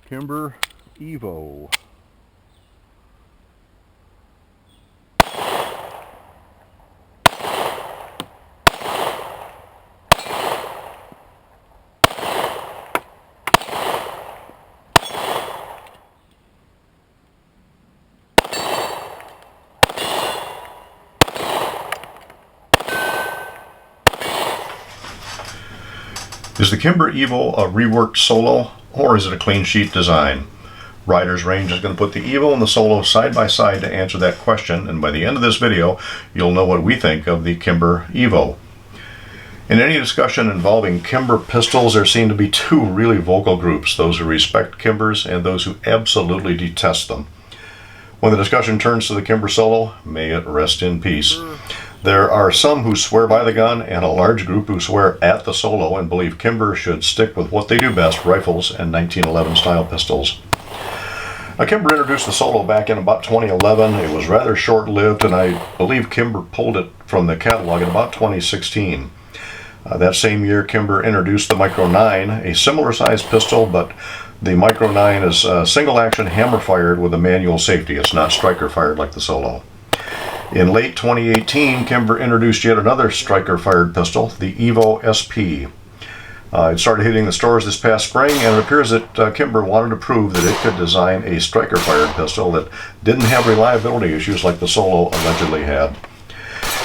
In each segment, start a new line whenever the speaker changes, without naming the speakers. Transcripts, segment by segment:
Kimber EVO.
Is the Kimber EVO a reworked Solo, or is it a clean sheet design? Riders Range is going to put the EVO and the Solo side by side to answer that question, and by the end of this video, you'll know what we think of the Kimber EVO. In any discussion involving Kimber pistols, there seem to be two really vocal groups, those who respect Kimbers and those who absolutely detest them. When the discussion turns to the Kimber Solo, may it rest in peace. There are some who swear by the gun and a large group who swear at the Solo and believe Kimber should stick with what they do best, rifles and 1911 style pistols. Now, Kimber introduced the Solo back in about 2011. It was rather short-lived, and I believe Kimber pulled it from the catalog in about 2016. That same year, Kimber introduced the Micro 9, a similar sized pistol, but the Micro 9 is single-action hammer-fired with a manual safety. It's not striker-fired like the Solo. In late 2018, Kimber introduced yet another striker-fired pistol, the EVO SP. It started hitting the stores this past spring, and it appears that Kimber wanted to prove that it could design a striker-fired pistol that didn't have reliability issues like the Solo allegedly had.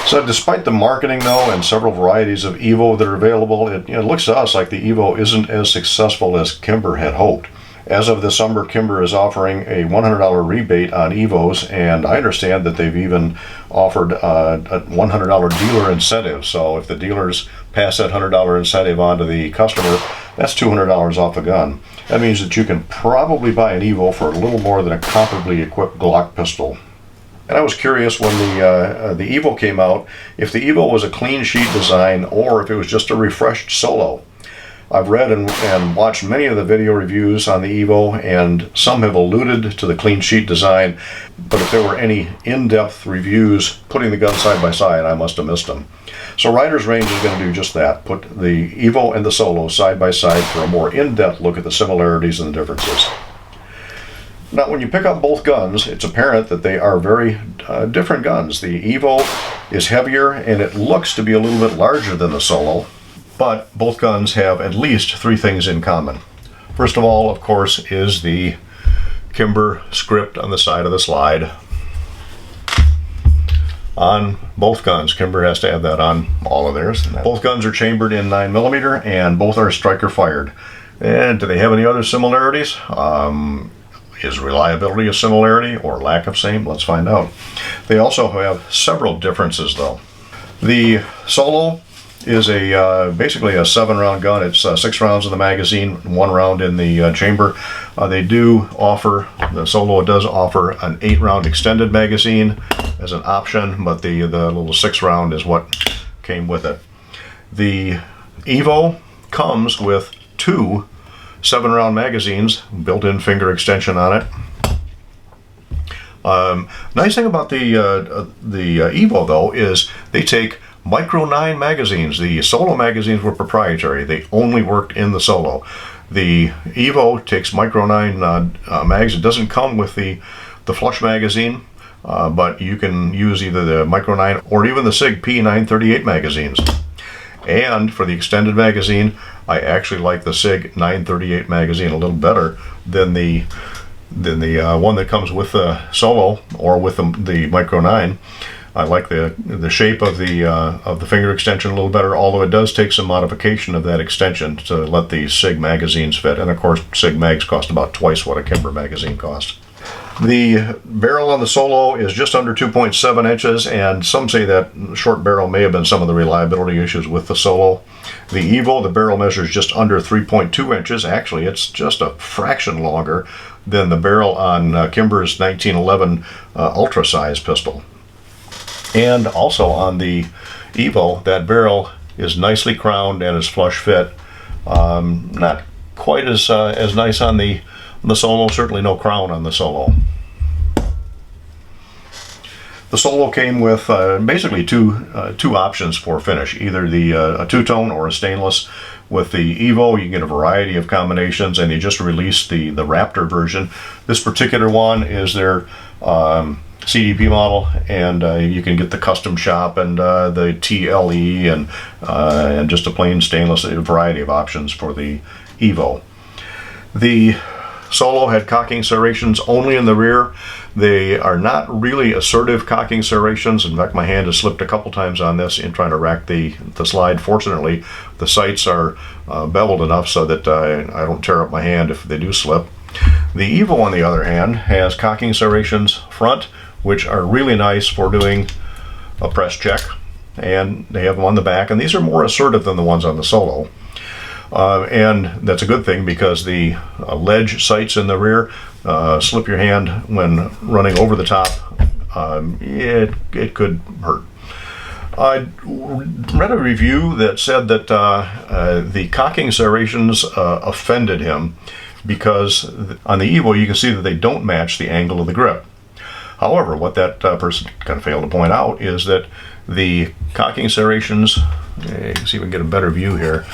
So despite the marketing, though, and several varieties of EVO that are available, it looks to us like the EVO isn't as successful as Kimber had hoped. As of this summer, Kimber is offering a $100 rebate on EVOs, and I understand that they've even offered a $100 dealer incentive. So if the dealers pass that $100 incentive on to the customer, that's $200 off a gun. That means that you can probably buy an EVO for a little more than a comparably equipped Glock pistol. And I was curious when the EVO came out, if the EVO was a clean sheet design or if it was just a refreshed Solo. I've read and watched many of the video reviews on the EVO, and some have alluded to the clean sheet design, but if there were any in-depth reviews putting the gun side by side, I must have missed them. So Riders Range is going to do just that, put the EVO and the Solo side by side for a more in-depth look at the similarities and the differences. Now, when you pick up both guns, it's apparent that they are very different guns. The EVO is heavier, and it looks to be a little bit larger than the Solo. But both guns have at least three things in common. First of all, of course, is the Kimber script on the side of the slide. On both guns, Kimber has to have that on all of theirs. Both guns are chambered in 9mm, and both are striker fired. And do they have any other similarities? Is reliability a similarity or lack of same? Let's find out. They also have several differences, though. The Solo is basically a 7-round gun. It's 6 rounds in the magazine, 1 round in the chamber. The Solo does offer an 8-round extended magazine as an option, but the little 6-round is what came with it. The EVO comes with 2 7-round magazines, built-in finger extension on it. Nice thing about the EVO, though, is they take Micro 9 magazines. The Solo magazines were proprietary. They only worked in the Solo. The EVO takes Micro 9 mags. It doesn't come with the flush magazine, but you can use either the Micro 9 or even the SIG P938 magazines. And for the extended magazine, I actually like the SIG 938 magazine a little better than the one that comes with the Solo or with the Micro 9. I like the shape of the finger extension a little better, although it does take some modification of that extension to let the SIG magazines fit. And of course, SIG mags cost about twice what a Kimber magazine costs. The barrel on the Solo is just under 2.7 inches, and some say that short barrel may have been some of the reliability issues with the Solo. The EVO, the barrel measures just under 3.2 inches. Actually, it's just a fraction longer than the barrel on Kimber's 1911 ultra-size pistol. And also on the EVO, that barrel is nicely crowned and is flush fit. Not quite as nice on the Solo, certainly no crown on the Solo. The Solo came with basically two options for finish, either a two-tone or a stainless. With the Evo, you can get a variety of combinations, and they just released the Raptor version. This particular one is their CDP model, and you can get the custom shop and the TLE and just a plain stainless, a variety of options for the Evo. The Solo had cocking serrations only in the rear. They are not really assertive cocking serrations. In fact, my hand has slipped a couple times on this in trying to rack the slide. Fortunately, the sights are beveled enough so that I don't tear up my hand if they do slip. The Evo, on the other hand, has cocking serrations front, which are really nice for doing a press check, and they have them on the back, and these are more assertive than the ones on the Solo. And that's a good thing, because the ledge sights in the rear, slip your hand when running over the top, it could hurt. I read a review that said that the cocking serrations offended him, because on the Evo you can see that they don't match the angle of the grip. However, what that person kind of failed to point out is that the cocking serrations, you can see if we can get a better view here,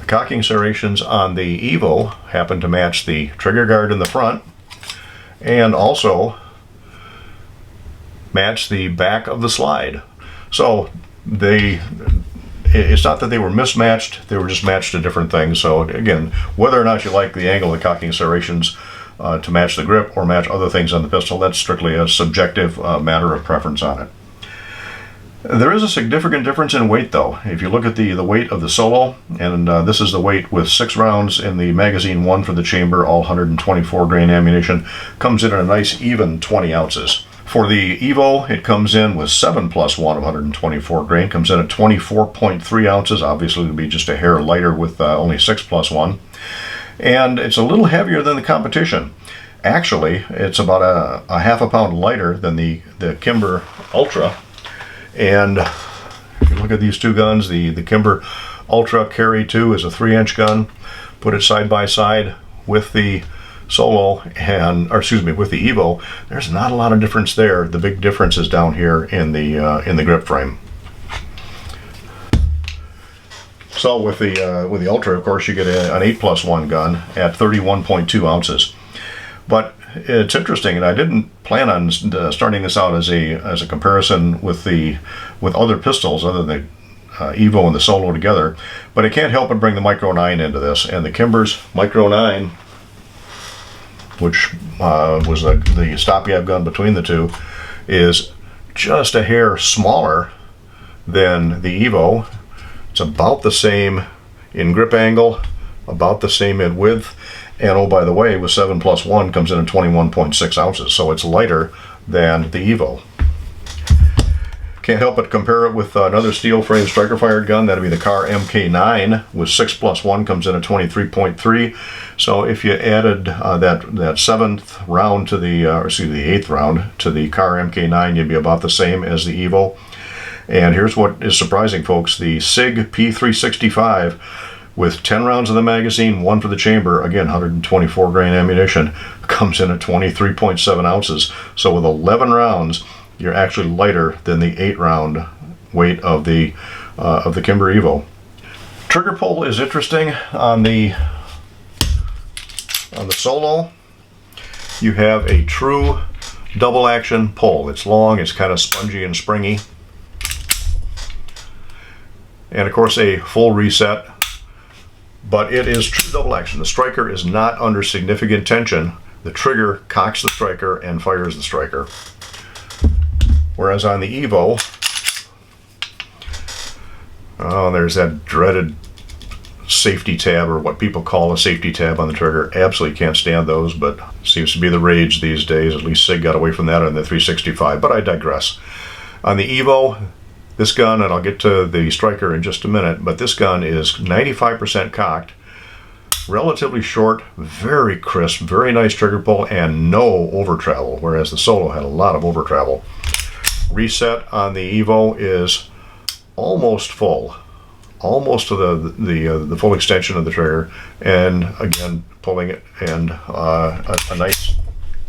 the cocking serrations on the Evo happen to match the trigger guard in the front, and also match the back of the slide. So it's not that they were mismatched, they were just matched to different things. So again, whether or not you like the angle of the cocking serrations to match the grip or match other things on the pistol, that's strictly a subjective matter of preference on it. There is a significant difference in weight, though. If you look at the weight of the Solo, and this is the weight with 6 rounds in the magazine, 1 for the chamber, all 124 grain ammunition, comes in at a nice even 20 ounces. For the Evo, it comes in with 7 plus 1 of 124 grain, comes in at 24.3 ounces. Obviously, it'll be just a hair lighter with only 6 plus 1. And it's a little heavier than the competition. Actually, it's about a half a pound lighter than the Kimber Ultra. And if you look at these two guns, the Kimber Ultra Carry 2 is a 3-inch gun. Put it side by side with the Solo, with the Evo, there's not a lot of difference there. The big difference is down here in the grip frame. So with the Ultra, of course, you get an 8 plus 1 gun at 31.2 ounces. But it's interesting, and I didn't plan on starting this out as a comparison with other pistols other than Evo and the Solo together, but I can't help but bring the Micro 9 into this. And the Kimber's Micro 9, which was the stop-gap gun between the two, is just a hair smaller than the Evo. It's about the same in grip angle, about the same in width, and oh, by the way, with 7 plus 1 comes in at 21.6 ounces, so it's lighter than the Evo. Can't help but compare it with another steel frame striker fired gun. That'd be the Car MK9 with 6 plus 1 comes in at 23.3. So if you added that 7th round to the 8th round to the Car MK9, you'd be about the same as the Evo. And here's what is surprising, folks: the SIG P365 with 10 rounds in the magazine, 1 for the chamber, again 124 grain ammunition, comes in at 23.7 ounces. So with 11 rounds, you're actually lighter than the 8-round weight of the Kimber Evo. Trigger pull is interesting on the Solo. You have a true double action pull. It's long, it's kind of spongy and springy, and of course a full reset. But it is true double action. The striker is not under significant tension. The trigger cocks the striker and fires the striker. Whereas on the Evo, oh, there's that dreaded safety tab, or what people call a safety tab on the trigger. Absolutely can't stand those, but seems to be the rage these days. At least SIG got away from that on the 365, but I digress. On the Evo, this gun, and I'll get to the striker in just a minute, but this gun is 95% cocked, relatively short, very crisp, very nice trigger pull, and no over travel, whereas the Solo had a lot of over travel. Reset on the Evo is almost full, almost to the full extension of the trigger, and again pulling it, and a nice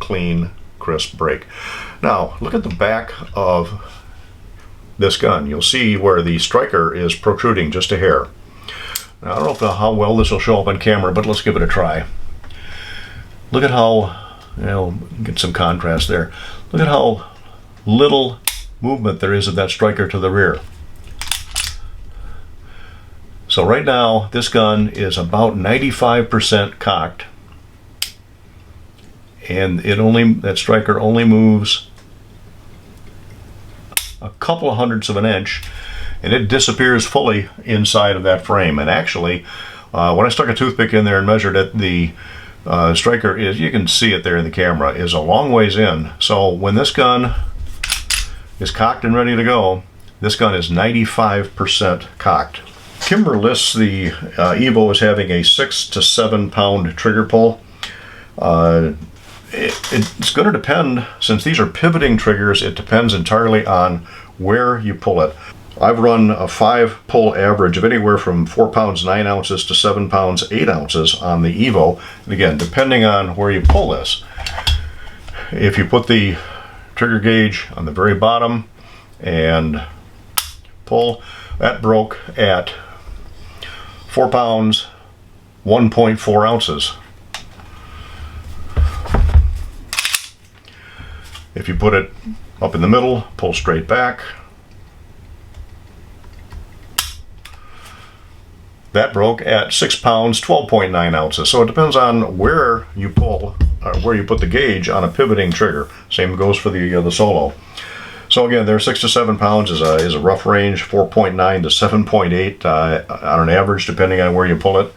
clean crisp break. Now look at the back of this gun. You'll see where the striker is protruding just a hair. Now, I don't know how well this will show up on camera, but let's give it a try. Look at how, get some contrast there. Look at how little movement there is of that striker to the rear. So right now, this gun is about 95% cocked, and that striker only moves a couple of hundredths of an inch, and it disappears fully inside of that frame. And actually, when I stuck a toothpick in there and measured it, the striker is, you can see it there in the camera, is a long ways in. So when this gun is cocked and ready to go, this gun is 95% cocked. Kimber lists the EVO as having a 6 to 7 pound trigger pull. It's going to depend, since these are pivoting triggers, it depends entirely on where you pull it. I've run a 5 pull average of anywhere from 4 pounds 9 ounces to 7 pounds 8 ounces on the EVO. And again, depending on where you pull this. If you put the trigger gauge on the very bottom and pull, that broke at 4 pounds 1.4 ounces. If you put it up in the middle, pull straight back, that broke at 6 pounds 12.9 ounces. So it depends on where you pull, where you put the gauge on a pivoting trigger. Same goes for the Solo. So again, there 6 to 7 pounds is a rough range, 4.9 to 7.8 on an average, depending on where you pull it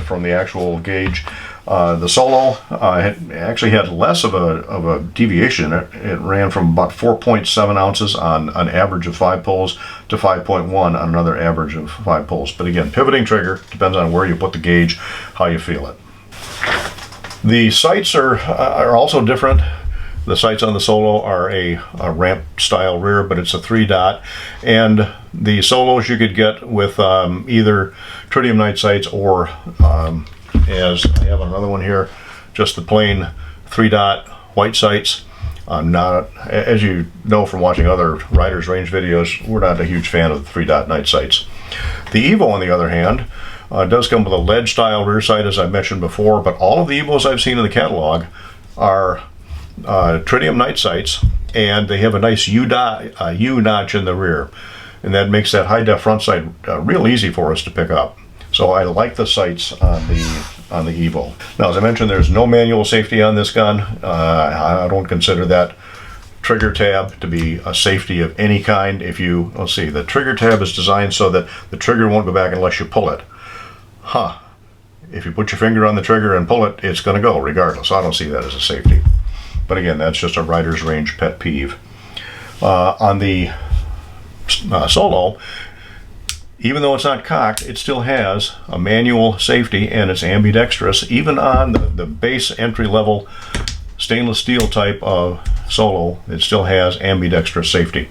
from the actual gauge. The Solo actually had less of a deviation. It ran from about 4.7 ounces on an average of 5 pulls to 5.1 on another average of 5 pulls. But again, pivoting trigger, depends on where you put the gauge, how you feel it. The sights are also different. The sights on the Solo are a ramp style rear, but it's a 3-dot. And the Solos you could get with either tritium night sights or, as I have another one here, just the plain 3-dot white sights. Not, as you know from watching other Riders Range videos, we're not a huge fan of the 3-dot night sights. The EVO, on the other hand, does come with a lead style rear sight, as I mentioned before, but all of the EVOs I've seen in the catalog are tritium night sights, and they have a nice U notch in the rear, and that makes that high def front sight real easy for us to pick up. So I like the sights on the EVO. Now, as I mentioned, there's no manual safety on this gun. I don't consider that trigger tab to be a safety of any kind. Let's see, the trigger tab is designed so that the trigger won't go back unless you pull it. If you put your finger on the trigger and pull it, it's going to go regardless. I don't see that as a safety. But again, that's just a Riders Range pet peeve. On the Solo, even though it's not cocked, it still has a manual safety, and it's ambidextrous. Even on the base entry-level stainless steel type of Solo, it still has ambidextrous safety.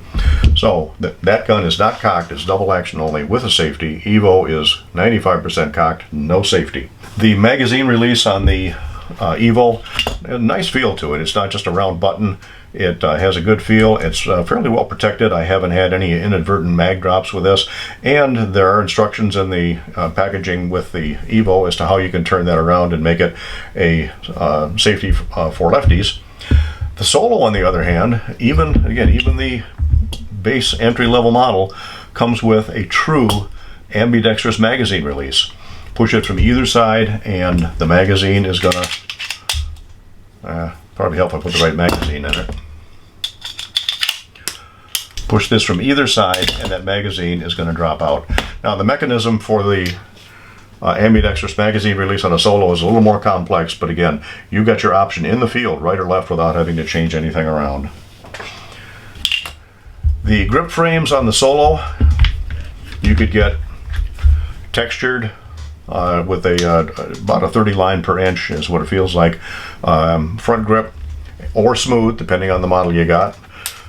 So that gun is not cocked, it's double action only with a safety. EVO is 95% cocked, no safety. The magazine release on the EVO, a nice feel to it. It's not just a round button. It has a good feel. It's fairly well protected. I haven't had any inadvertent mag drops with this, and there are instructions in the packaging with the EVO as to how you can turn that around and make it a safety for lefties. The Solo, on the other hand, even the base entry-level model comes with a true ambidextrous magazine release. Push it from either side, and the magazine is gonna probably help if I put the right magazine in it. Push this from either side, and that magazine is going to drop out. Now, the mechanism for the ambidextrous magazine release on a Solo is a little more complex, but again, you've got your option in the field, right or left, without having to change anything around. The grip frames on the Solo, you could get textured with about a 30 line per inch is what it feels like. Front grip or smooth, depending on the model you got.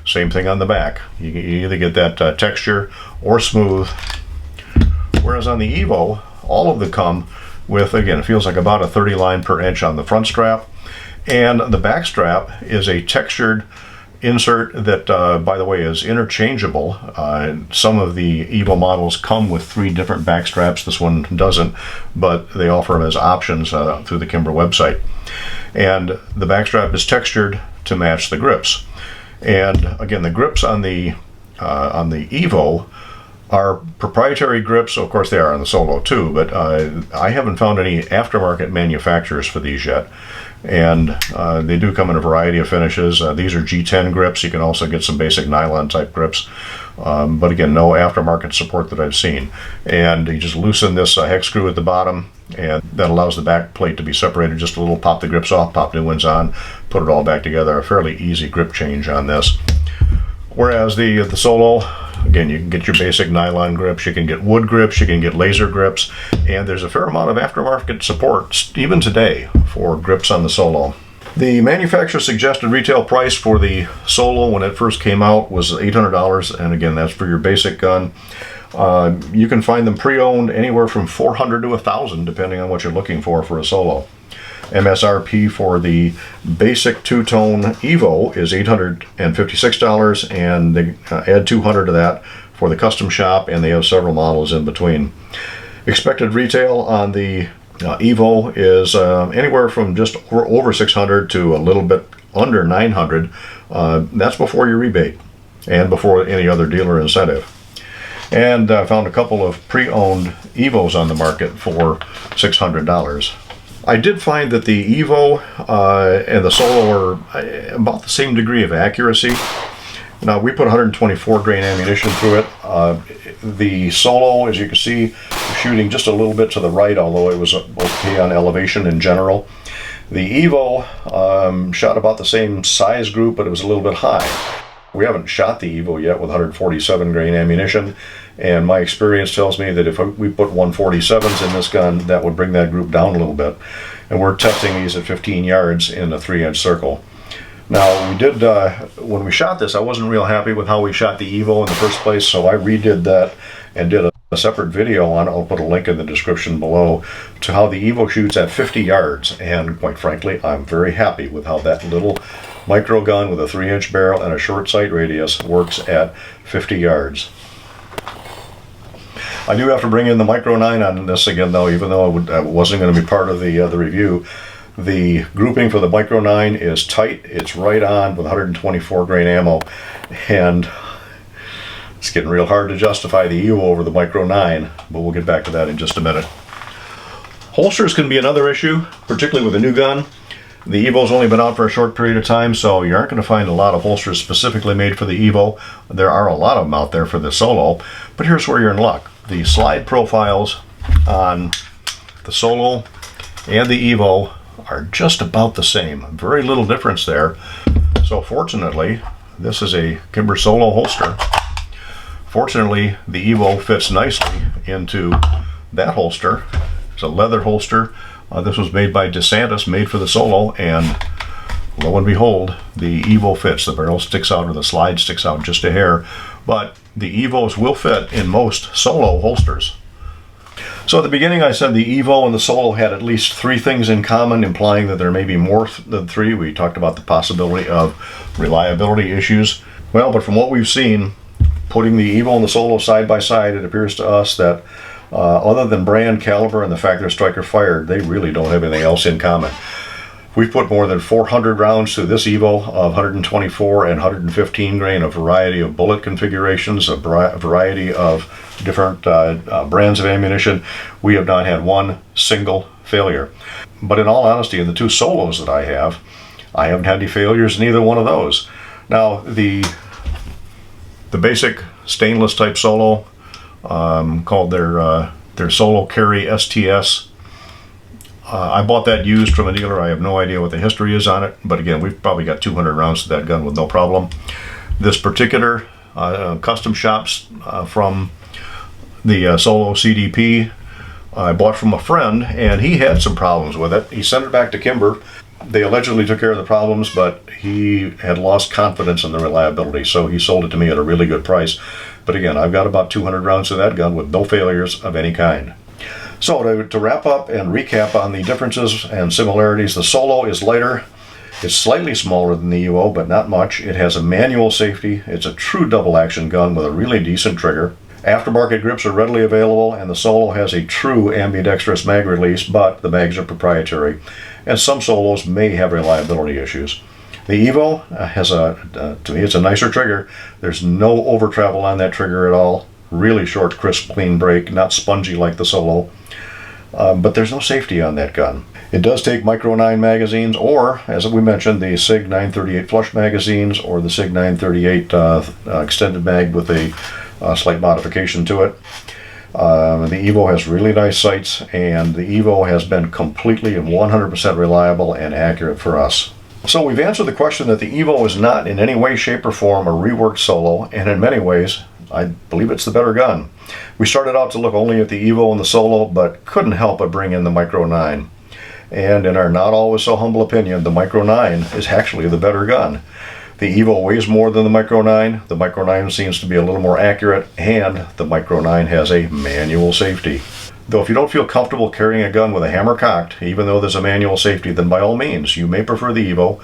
Same thing on the back. You either get that texture or smooth. Whereas on the EVO, all of them come with, again, it feels like about a 30 line per inch on the front strap. And the back strap is a textured insert that, by the way, is interchangeable. Some of the EVO models come with 3 different back straps. This one doesn't, but they offer them as options through the Kimber website. And the back strap is textured to match the grips. And again, the grips on the EVO are proprietary grips. So of course they are on the Solo too, but I haven't found any aftermarket manufacturers for these yet. And they do come in a variety of finishes. These are G10 grips. You can also get some basic nylon type grips, but again, no aftermarket support that I've seen. And you just loosen this hex screw at the bottom, and that allows the back plate to be separated just a little. Pop the grips off, pop new ones on, put it all back together. A fairly easy grip change on this. Whereas the Solo, again, you can get your basic nylon grips, you can get wood grips, you can get laser grips, and there's a fair amount of aftermarket support, even today, for grips on the Solo. The manufacturer suggested retail price for the Solo when it first came out was $800, and again, that's for your basic gun. You can find them pre-owned anywhere from $400 to $1,000, depending on what you're looking for a Solo. MSRP for the basic two-tone EVO is $856, and they add $200 to that for the custom shop, and they have several models in between. Expected retail on the EVO is anywhere from just over $600 to a little bit under $900. That's before your rebate and before any other dealer incentive. And I found a couple of pre-owned EVOs on the market for $600. I did find that the EVO and the Solo are about the same degree of accuracy. Now, we put 124 grain ammunition through it. The Solo, as you can see, shooting just a little bit to the right, although it was okay on elevation in general. The EVO shot about the same size group, but it was a little bit high. We haven't shot the EVO yet with 147 grain ammunition, and my experience tells me that if we put 147s in this gun, that would bring that group down a little bit. And we're testing these at 15 yards in a 3-inch circle. Now, we did, when we shot this, I wasn't real happy with how we shot the EVO in the first place, so I redid that and did a separate video on it. I'll put a link in the description below to how the EVO shoots at 50 yards. And quite frankly, I'm very happy with how that little micro gun with a 3-inch barrel and a short sight radius works at 50 yards. I do have to bring in the Micro 9 on this again, though, even though I wasn't going to be part of the review. The grouping for the Micro 9 is tight. It's right on with 124 grain ammo, and it's getting real hard to justify the EVO over the Micro 9, but we'll get back to that in just a minute. Holsters can be another issue, particularly with a new gun. The EVO's only been out for a short period of time, so you aren't going to find a lot of holsters specifically made for the EVO. There are a lot of them out there for the Solo, but here's where you're in luck. The slide profiles on the Solo and the EVO are just about the same. Very little difference there. So fortunately, this is a Kimber Solo holster. Fortunately, the EVO fits nicely into that holster. It's a leather holster. This was made by DeSantis, made for the Solo, and lo and behold, the EVO fits. The barrel sticks out, or the slide sticks out just a hair, but the EVOs will fit in most Solo holsters. So at the beginning I said the EVO and the Solo had at least 3 things in common, implying that there may be more than 3. We talked about the possibility of reliability issues. Well, but from what we've seen, putting the EVO and the Solo side by side, it appears to us that other than brand, caliber, and the fact they're striker fired, they really don't have anything else in common. We've put more than 400 rounds through this EVO of 124 and 115 grain, a variety of bullet configurations, a variety of different brands of ammunition. We have not had one single failure. But in all honesty, in the 2 Solos that I haven't had any failures in either one of those. Now, the basic stainless type Solo, called their Solo Carry STS. I bought that used from a dealer. I have no idea what the history is on it, but again, we've probably got 200 rounds to that gun with no problem. This particular custom shops from the Solo CDP, I bought from a friend, and he had some problems with it. He sent it back to Kimber. They allegedly took care of the problems, but he had lost confidence in the reliability, so he sold it to me at a really good price. But again, I've got about 200 rounds of that gun with no failures of any kind. So to wrap up and recap on the differences and similarities, the Solo is lighter. It's slightly smaller than the EVO, but not much. It has a manual safety. It's a true double action gun with a really decent trigger. Aftermarket grips are readily available, and the Solo has a true ambidextrous mag release, but the mags are proprietary, and some Solos may have reliability issues. The EVO has to me, it's a nicer trigger. There's no over travel on that trigger at all. Really short, crisp, clean break, not spongy like the Solo. But there's no safety on that gun. It does take Micro 9 magazines, or, as we mentioned, the SIG 938 flush magazines, or the SIG 938 extended mag with a slight modification to it. The EVO has really nice sights, and the EVO has been completely and 100% reliable and accurate for us. So we've answered the question that the EVO is not in any way, shape, or form a reworked Solo, and in many ways, I believe it's the better gun. We started out to look only at the EVO and the Solo, but couldn't help but bring in the Micro 9. And in our not always so humble opinion, the Micro 9 is actually the better gun. The EVO weighs more than the Micro 9, the Micro 9 seems to be a little more accurate, and the Micro 9 has a manual safety. Though if you don't feel comfortable carrying a gun with a hammer cocked, even though there's a manual safety, then by all means, you may prefer the EVO,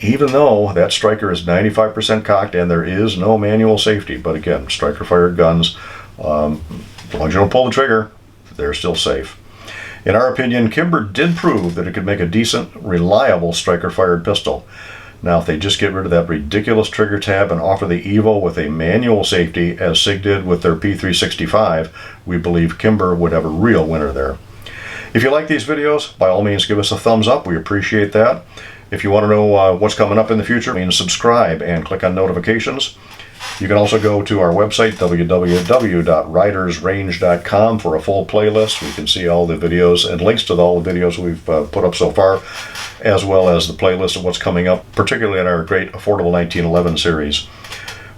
even though that striker is 95% cocked and there is no manual safety. But again, striker-fired guns, as long as you don't pull the trigger, they're still safe. In our opinion, Kimber did prove that it could make a decent, reliable striker-fired pistol. Now, if they just get rid of that ridiculous trigger tab and offer the EVO with a manual safety, as SIG did with their P365, we believe Kimber would have a real winner there. If you like these videos, by all means give us a thumbs up. We appreciate that. If you want to know what's coming up in the future, subscribe and click on notifications. You can also go to our website, www.ridersrange.com, for a full playlist. We can see all the videos and links to all the videos we've put up so far, as well as the playlist of what's coming up, particularly in our great Affordable 1911 series.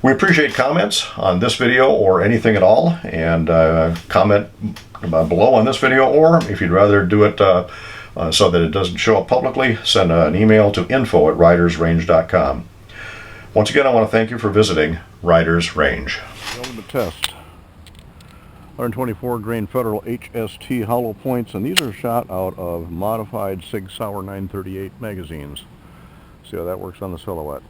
We appreciate comments on this video or anything at all, and comment below on this video, or if you'd rather do it so that it doesn't show up publicly, send an email to info@ridersrange.com. Once again, I want to thank you for visiting Riders Range.
The ultimate test. 124 grain Federal HST hollow points, and these are shot out of modified SIG Sauer 938 magazines. See how that works on the silhouette.